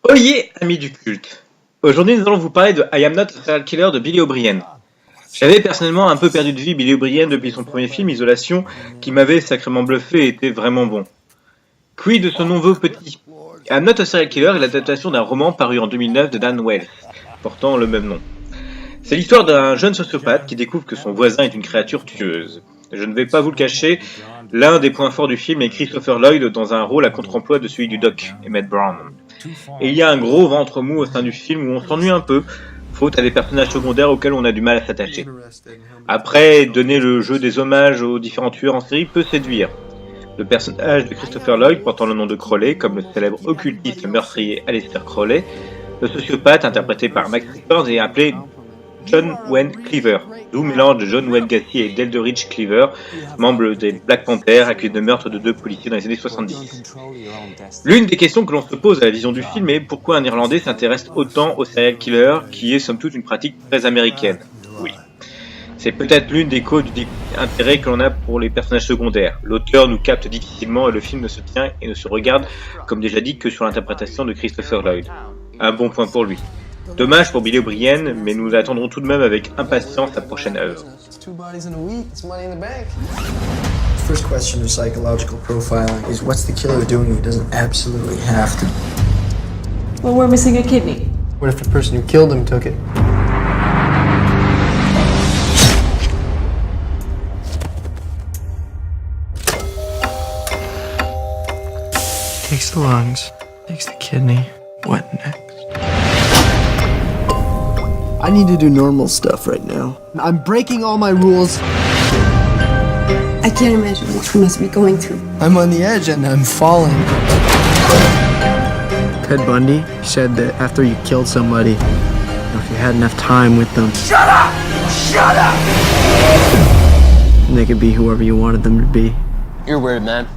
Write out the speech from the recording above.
Oyez, amis du culte! Aujourd'hui, nous allons vous parler de I Am Not a Serial Killer de Billy O'Brien. J'avais personnellement un peu perdu de vue Billy O'Brien depuis son premier film, Isolation, qui m'avait sacrément bluffé et était vraiment bon. Quid de son nouveau petit? I Am Not a Serial Killer est l'adaptation d'un roman paru en 2009 de Dan Wells, portant le même nom. C'est l'histoire d'un jeune sociopathe qui découvre que son voisin est une créature tueuse. Je ne vais pas vous le cacher, l'un des points forts du film est Christopher Lloyd dans un rôle à contre-emploi de celui du Doc, Emmett Brown. Et il y a un gros ventre mou au sein du film où on s'ennuie un peu, faute à des personnages secondaires auxquels on a du mal à s'attacher. Après, donner le jeu des hommages aux différents tueurs en série peut séduire. Le personnage de Christopher Lloyd portant le nom de Crowley, comme le célèbre occultiste meurtrier Aleister Crowley, le sociopathe interprété par Max Rippers est appelé John Wayne Cleaver, d'où mélange de John Wayne Gacy et d'Eldridge Cleaver, membre des Black Panthers, accusé de meurtre de 2 policiers dans les années 70. L'une des questions que l'on se pose à la vision du film est pourquoi un Irlandais s'intéresse autant au serial killer, qui est somme toute une pratique très américaine. Oui. C'est peut-être l'une des causes du intérêt que l'on a pour les personnages secondaires. L'auteur nous capte difficilement et le film ne se tient et ne se regarde, comme déjà dit, que sur l'interprétation de Christopher Lloyd. Un bon point pour lui. Dommage pour Billy O'Brien, mais nous attendrons tout de même avec impatience sa prochaine œuvre. First question of psychological profiling is what's the killer doing who doesn't absolutely have to? Well, we're missing a kidney. What if the person who killed him took it? Takes the lungs, takes the kidney. What next? I need to do normal stuff right now. I'm breaking all my rules. I can't imagine what you must be going through. I'm on the edge and I'm falling. Ted Bundy said that after you killed somebody, if you had enough time with them, shut up! Shut up! They could be whoever you wanted them to be. You're weird, man.